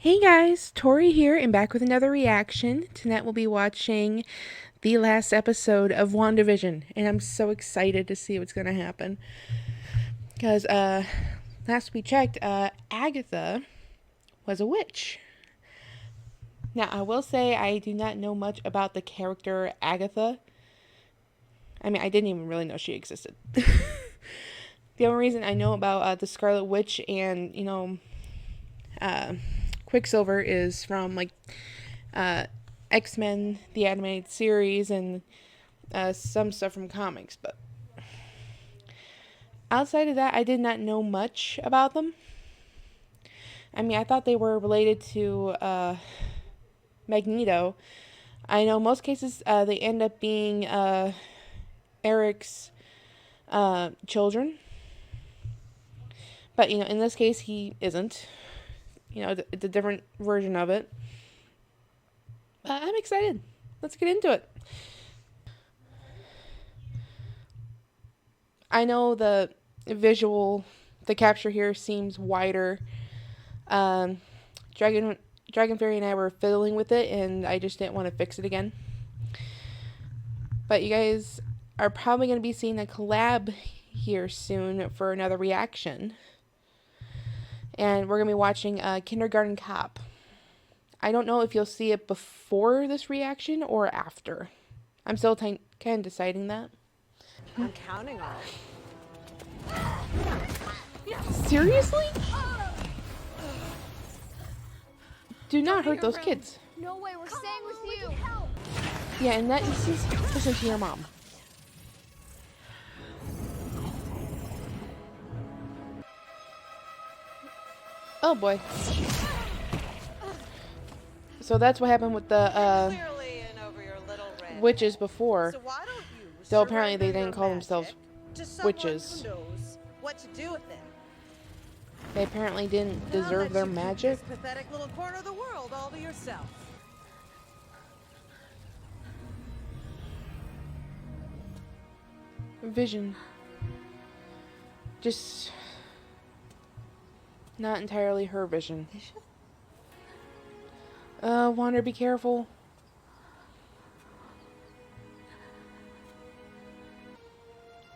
Hey guys, Tori here and back with another reaction. Tonight we'll be watching the last episode of WandaVision, and I'm so excited to see what's going to happen. Because last we checked, Agatha was a witch. Now, I will say I do not know much about the character Agatha. I mean, I didn't even really know she existed. The only reason I know about the Scarlet Witch and, Quicksilver is from X-Men, the animated series, and some stuff from comics. But outside of that, I did not know much about them. I mean, I thought they were related to Magneto. I know most cases they end up being Eric's children. But, in this case, he isn't. It's a different version of it. I'm excited. Let's get into it. I know the capture here seems wider. Dragon Fairy and I were fiddling with it, and I just didn't want to fix it again. But you guys are probably going to be seeing a collab here soon for another reaction. And we're going to be watching Kindergarten Cop. I don't know if you'll see it before this reaction or after. I'm still kind of deciding that. I'm counting on it. Seriously? Do not hurt those kids. No way, we're staying with you. Yeah, and that is just listen to your mom. Oh boy. So that's what happened with the witches before. Though apparently they didn't call themselves witches. What to do with it. They apparently didn't deserve their magic. This pathetic little corner of the world all to yourself. Vision. Just not entirely her vision. Wanda, be careful.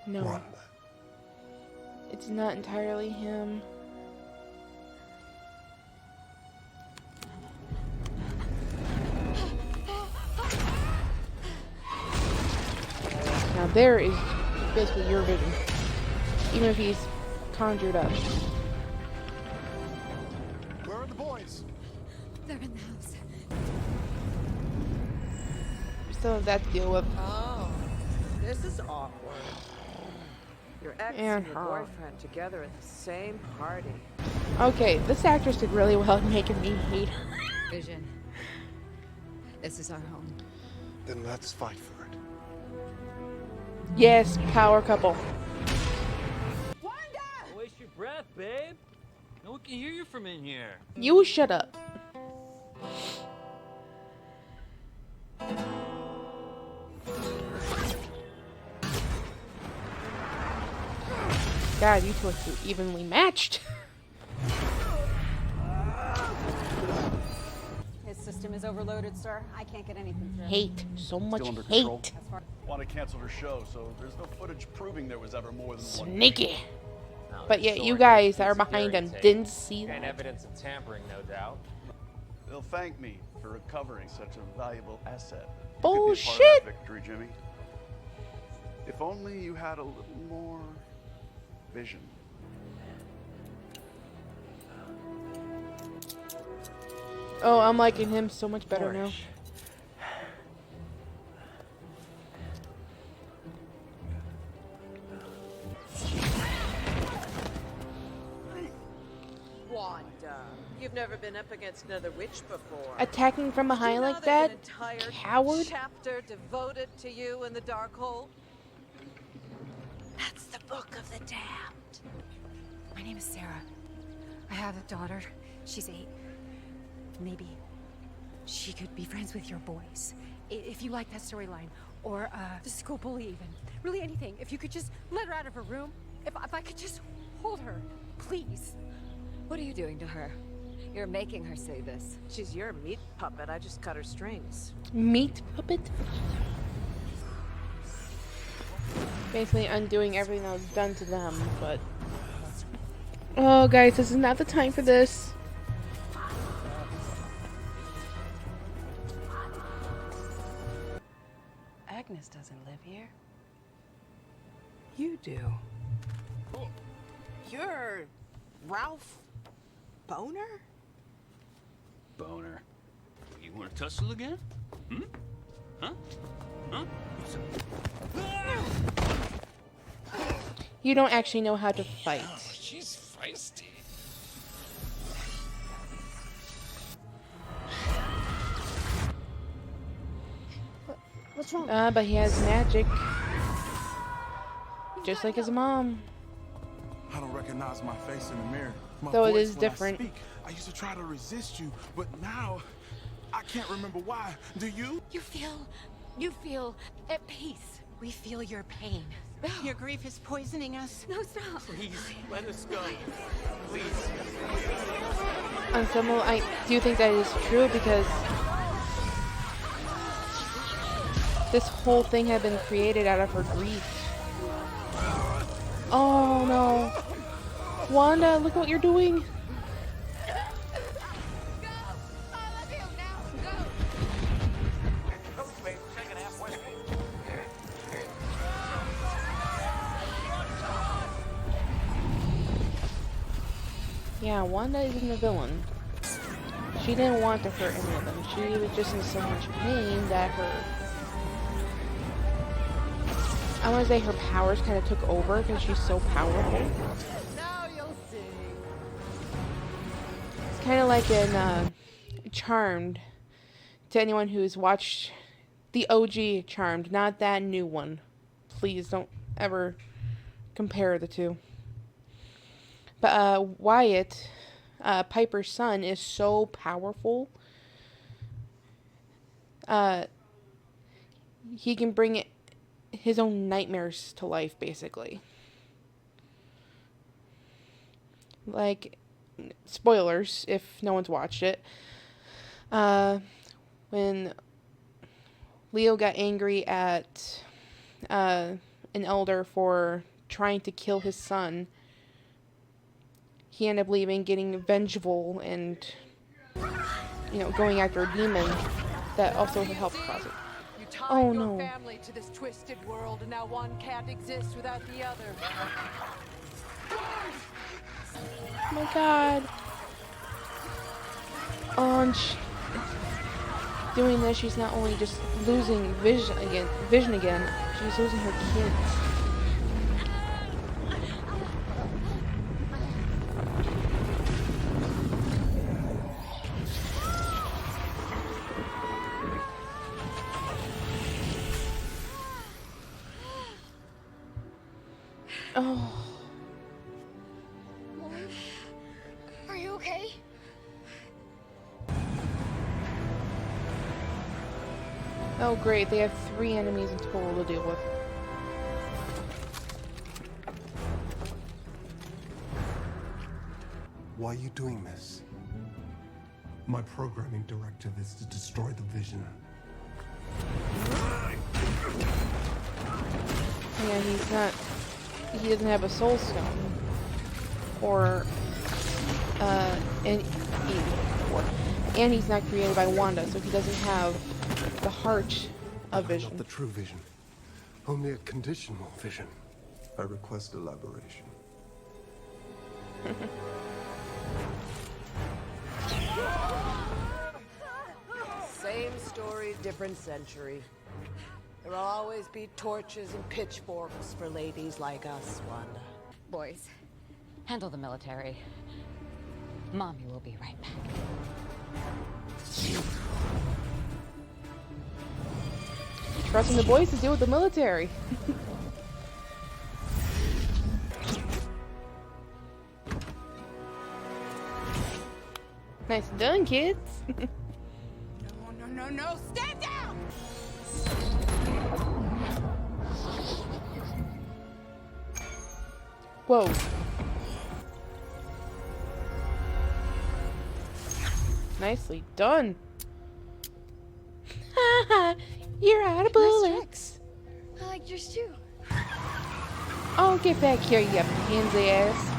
No. Wanda. It's not entirely him. Now there is basically your vision. Even if he's conjured up. Where are the boys? They're in the house. We still have that to deal with. Oh, this is awkward. Your ex and your boyfriend together at the same party. Okay, this actress did really well at making me hate her. Vision. This is our home. Then let's fight for it. Yes, power couple. Wanda! Waste your breath, babe. No one can hear you from in here. You shut up. God, you two are too evenly matched. His system is overloaded, sir. I can't get anything through. Hate. So much Still under control? hate. Wanda canceled her show, so there's no footage proving there was ever more than one. Sneaky. Now, But the yet you story guys is that are behind security him tape didn't see and that. evidence of tampering, no doubt. They'll thank me for recovering such a valuable asset. You could be a part Bullshit. of that victory, Jimmy. If only you had a little more vision. Oh, I'm liking him so much better now. Wanda, you've never been up against another witch before. Attacking from Did you behind know like there's that? an entire Coward. chapter devoted to you in the dark hole? That's the Book of the Damned. My name is Sarah. I have a daughter. She's 8. Maybe she could be friends with your boys. If you like that storyline. Or the school bully even. Really anything. If you could just let her out of her room. If I could just hold her. Please. What are you doing to her? You're making her say this. She's your meat puppet. I just cut her strings. Meat puppet? Basically undoing everything that was done to them, but... Oh, guys, this is not the time for this. Agnes doesn't live here. You do. You're Ralph Boner? Boner. You want to tussle again? Hmm? Huh? Huh? You don't actually know how to fight. She's feisty. What's wrong? But he has magic. Just like his mom. I don't recognize my face in the mirror. My Though it voice is when different. I speak. I used to try to resist you, but now I can't remember why. Do you? You feel at peace. We feel your pain. Your grief is poisoning us. No, stop. Please, let us go. Please. On some level, I do think that is true because this whole thing had been created out of her grief. Oh no. Wanda, look what you're doing. Yeah, Wanda isn't a villain. She didn't want to hurt any of them. She was just in so much pain that I want to say her powers kind of took over because she's so powerful. Now you'll see. It's kind of like in Charmed. To anyone who's watched the OG Charmed, not that new one. Please don't ever compare the two. But Wyatt, Piper's son, is so powerful. He can bring his own nightmares to life, basically. Like, spoilers if no one's watched it. When Leo got angry at an elder for trying to kill his son, he ended up leaving, getting vengeful, and, you know, going after a demon that also helped cause it. You tied Oh, your no. family to this twisted world, and now one can't exist without the other. Oh my god. Oh, and doing this, she's not only just losing vision again, she's losing her kids. Oh. Are you okay? Oh great, they have 3 enemies in total to deal with. Why are you doing this? My programming directive is to destroy the vision. Yeah, he doesn't have a soul stone. Or, and he's not created by Wanda, so he doesn't have the heart of Vision. Not the true vision. Only a conditional vision. I request elaboration. Same story, different century. There'll always be torches and pitchforks for ladies like us, Wanda. Boys, handle the military. Mommy will be right back. Trusting the boys to deal with the military. Nice done, kids. No, stand down! Whoa. Nicely done. You're out of bullets. I like yours too. Oh, get back here, you pansy ass.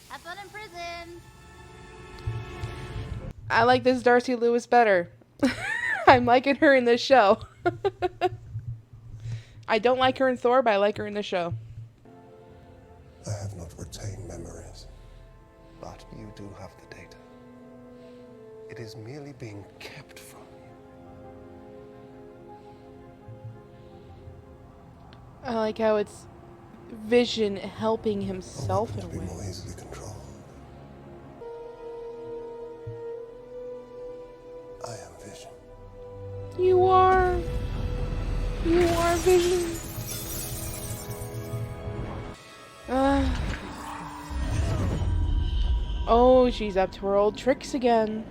Have fun in prison. I like this Darcy Lewis better. I'm liking her in this show. I don't like her in Thor, but I like her in the show. I have not retained memories. But you do have the data. It is merely being kept from you. I like how it's Vision helping himself in a Be way. more easily controlled. I am Vision. You are. You are Vision. Oh, she's up to her old tricks again.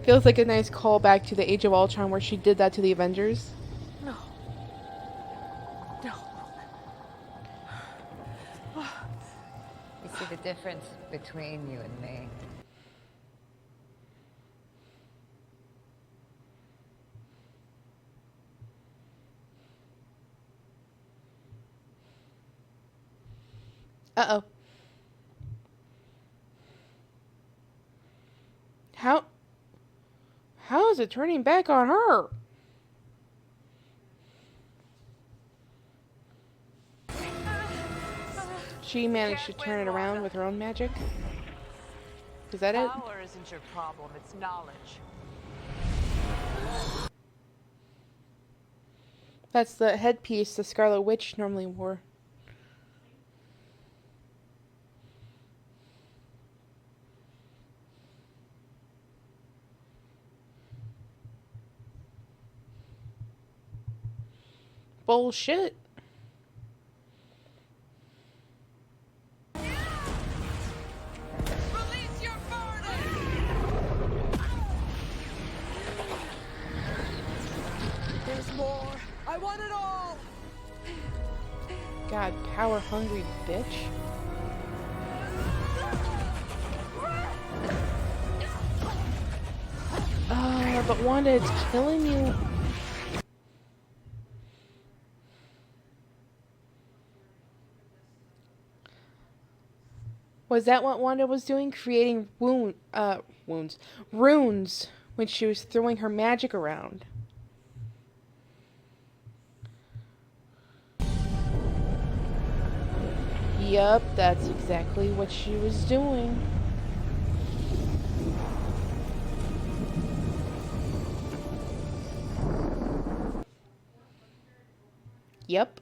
Feels like a nice callback to the Age of Ultron where she did that to the Avengers. No. No. You see the difference between you and me. Uh-oh. How is it turning back on her? She managed to turn it around with her own magic. Is that it? Power isn't your problem, it's knowledge. That's the headpiece the Scarlet Witch normally wore. Bullshit. There's more. I want it all. God, power hungry bitch. But Wanda, it's killing you. Was that what Wanda was doing? Creating runes when she was throwing her magic around. Yup, that's exactly what she was doing. Yep.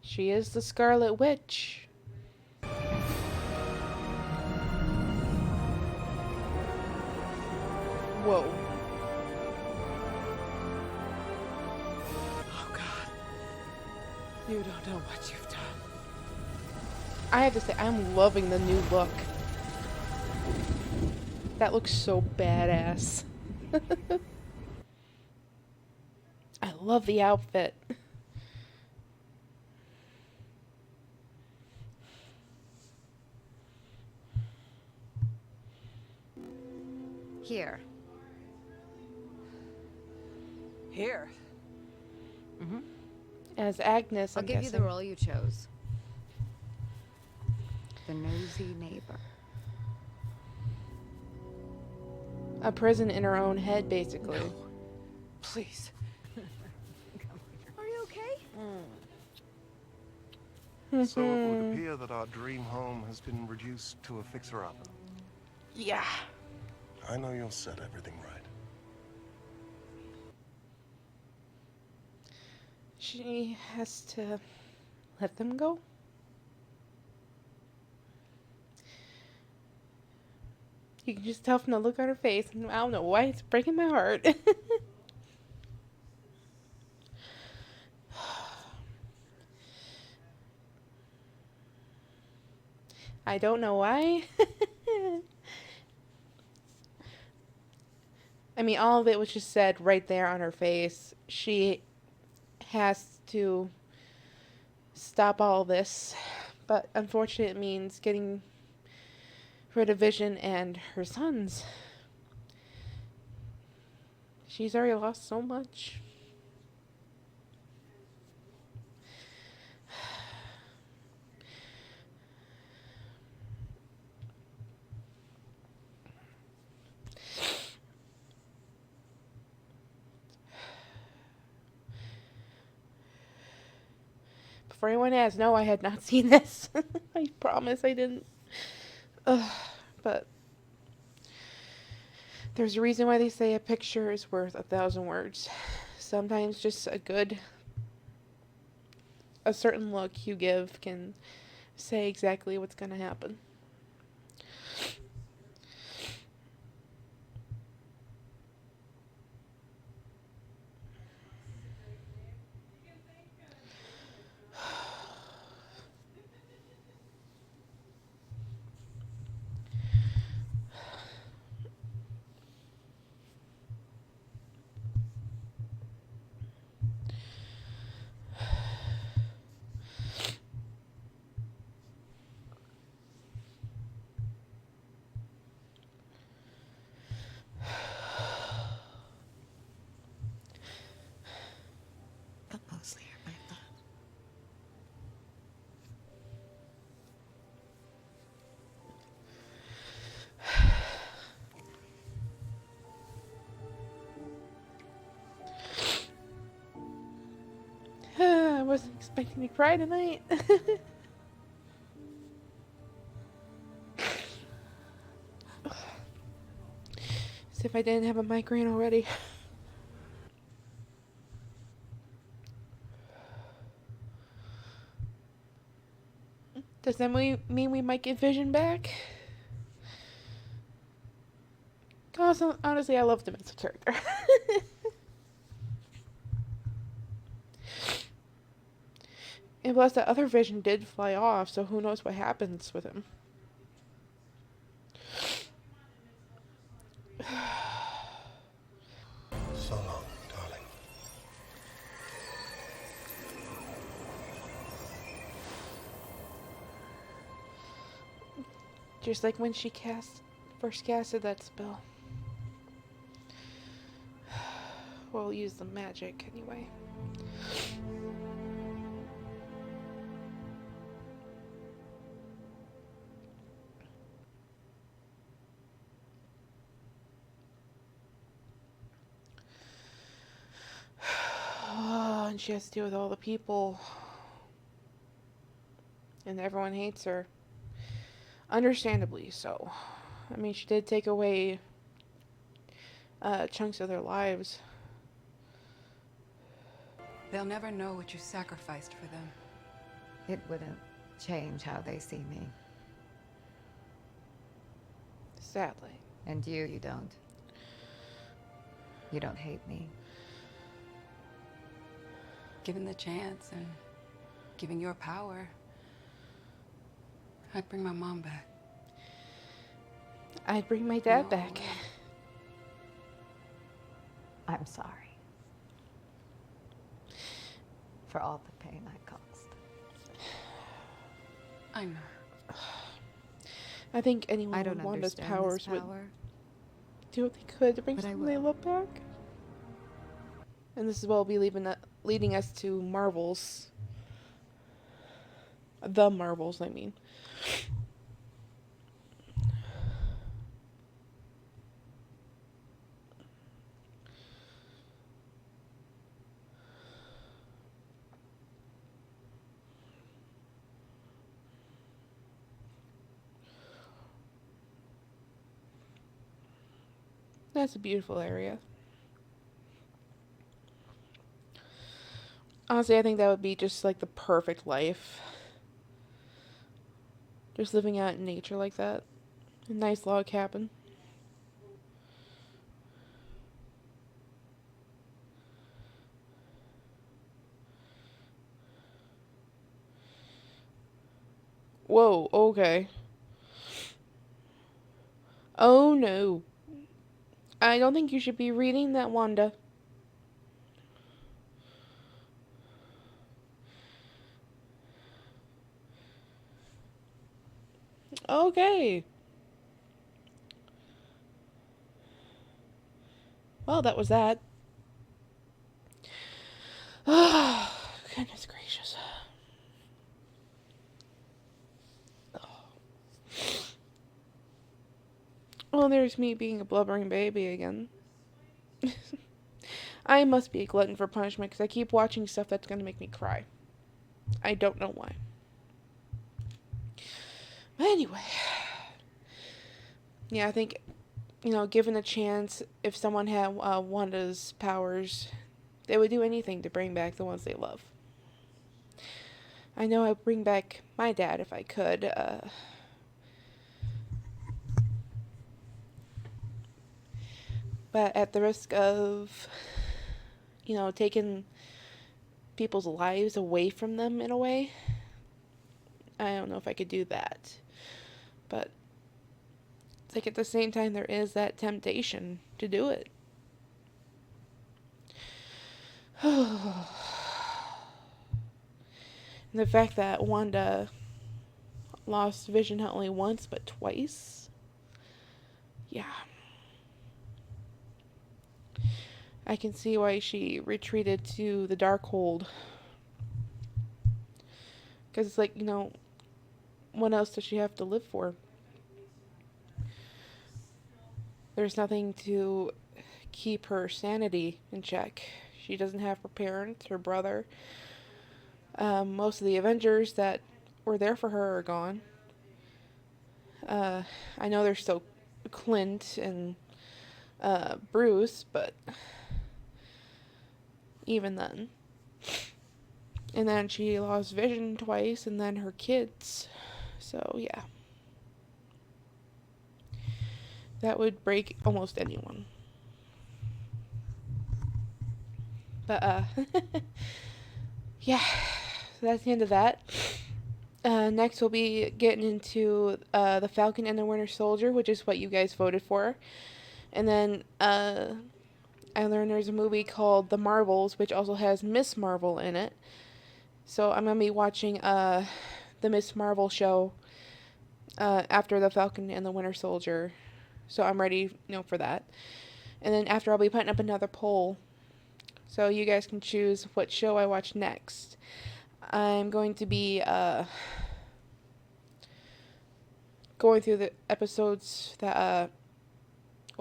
She is the Scarlet Witch. Whoa. Oh, God. You don't know what you've done. I have to say, I'm loving the new look. That looks so badass. I love the outfit. Here. Here. As Agnes, I'll I'm give you guessing. the role you chose. The nosy neighbor. A prison in her own head, basically. No. Please. Are you okay? So it would appear that our dream home has been reduced to a fixer-upper. Yeah. I know you'll set everything right. She has to let them go? You can just tell from the look on her face. I don't know why it's breaking my heart. I don't know why. I mean, all of it was just said right there on her face. She has to stop all this. But unfortunately, it means getting rid of Vision and her sons. She's already lost so much. Before anyone asks, no, I had not seen this. I promise I didn't. But there's a reason why they say a picture is worth 1,000 words. Sometimes just a certain look you give can say exactly what's going to happen. But mostly are my I wasn't expecting to cry tonight. As if I didn't have a migraine already. Does that mean we might get Vision back? Honestly, I loved him as a character. And plus, the other Vision did fly off, so who knows what happens with him. So long, darling. Just like when she first casted that spell. We'll use the magic anyway. Oh, and she has to deal with all the people. And everyone hates her. Understandably so. I mean, she did take away chunks of their lives. They'll never know what you sacrificed for them. It wouldn't change how they see me. Sadly. And you don't. You don't hate me. Given the chance and given your power, I'd bring my mom back. I'd bring my dad back. I'm sorry. For all the pain I caused. I know. I think anyone I don't with Wanda's understand powers this power, would do what they could to bring but I someone they will. love back. And this is what will be leading us to Marvels. The Marvels, I mean. That's a beautiful area. Honestly, I think that would be just like the perfect life. Just living out in nature like that. A nice log cabin. Whoa, okay. Oh no. I don't think you should be reading that, Wanda. Okay. Well, that was that. Oh, goodness gracious. Oh, there's me being a blubbering baby again. I must be a glutton for punishment because I keep watching stuff that's going to make me cry. I don't know why. But anyway. Yeah, I think, given a chance, if someone had Wanda's powers, they would do anything to bring back the ones they love. I know I'd bring back my dad if I could. But at the risk of, taking people's lives away from them in a way, I don't know if I could do that. But it's like at the same time there is that temptation to do it. And the fact that Wanda lost Vision not only once but twice. Yeah. I can see why she retreated to the Darkhold. Because it's like, what else does she have to live for? There's nothing to keep her sanity in check. She doesn't have her parents, her brother. Most of the Avengers that were there for her are gone. I know there's still Clint and Bruce, but even then. And then she lost Vision twice, and then her kids. So, yeah. That would break almost anyone. But, yeah. That's the end of that. Next, we'll be getting into The Falcon and the Winter Soldier, which is what you guys voted for. And then, I learned there's a movie called The Marvels, which also has Miss Marvel in it. So I'm going to be watching the Miss Marvel show after The Falcon and the Winter Soldier. So I'm ready, for that. And then after, I'll be putting up another poll. So you guys can choose what show I watch next. I'm going to be going through the episodes that,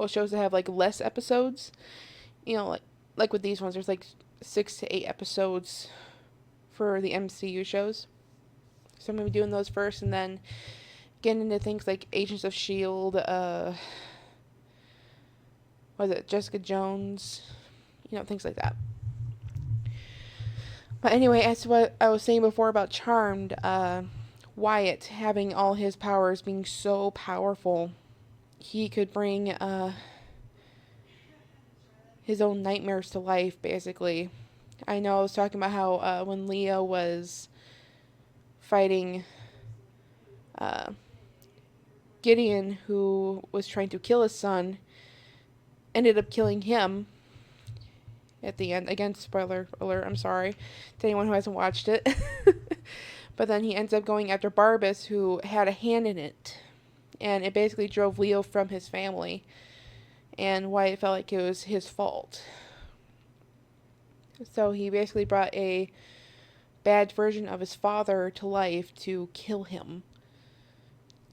shows that have, less episodes. Like with these ones, there's, 6 to 8 episodes for the MCU shows. So I'm going to be doing those first, and then getting into things like Agents of S.H.I.E.L.D., Jessica Jones, things like that. But anyway, as to what I was saying before about Charmed, Wyatt having all his powers being so powerful, he could bring his own nightmares to life, basically. I know I was talking about how when Leo was fighting Gideon, who was trying to kill his son, ended up killing him at the end. Again, spoiler alert, I'm sorry to anyone who hasn't watched it. But then he ends up going after Barbas, who had a hand in it. And it basically drove Leo from his family. And Wyatt felt like it was his fault. So he basically brought a bad version of his father to life to kill him.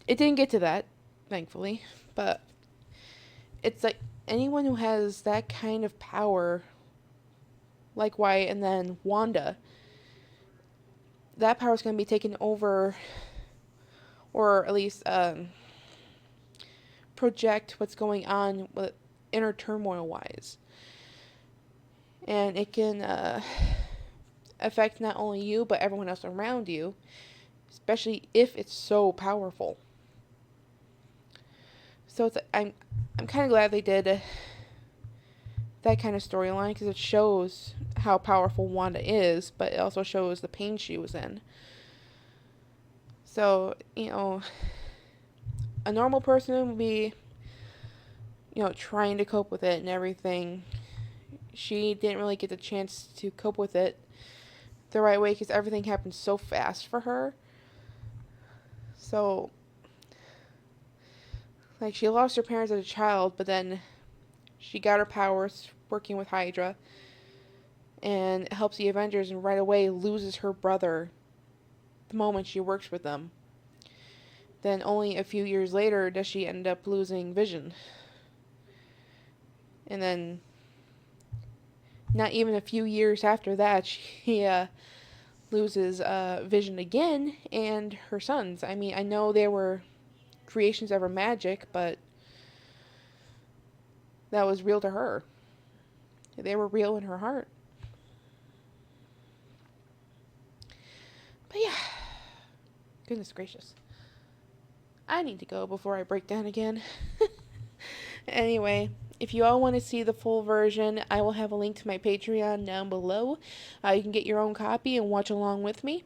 It didn't get to that, thankfully. But it's like anyone who has that kind of power, like Wyatt and then Wanda, that power is going to be taken over, or at least project what's going on with inner turmoil wise. And it can affect not only you, but everyone else around you, especially if it's so powerful. So it's, I'm kind of glad they did that kind of storyline, because it shows how powerful Wanda is, but it also shows the pain she was in. So, a normal person would be, trying to cope with it and everything. She didn't really get the chance to cope with it the right way because everything happened so fast for her. So, like, she lost her parents as a child, but then she got her powers working with Hydra and helps the Avengers, and right away loses her brother the moment she works with them. Then only a few years later does she end up losing Vision. And then not even a few years after that, she loses Vision again and her sons. I mean, I know they were creations of her magic, but that was real to her. They were real in her heart. But yeah, goodness gracious. I need to go before I break down again. Anyway, if you all want to see the full version, I will have a link to my Patreon down below. You can get your own copy and watch along with me.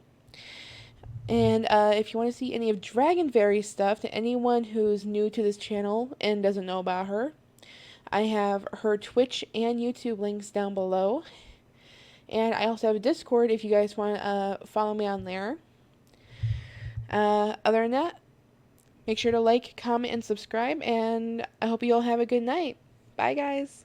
And if you want to see any of Dragonberry's stuff, to anyone who's new to this channel and doesn't know about her, I have her Twitch and YouTube links down below. And I also have a Discord if you guys want to follow me on there. Other than that, make sure to like, comment, and subscribe, and I hope you all have a good night. Bye, guys.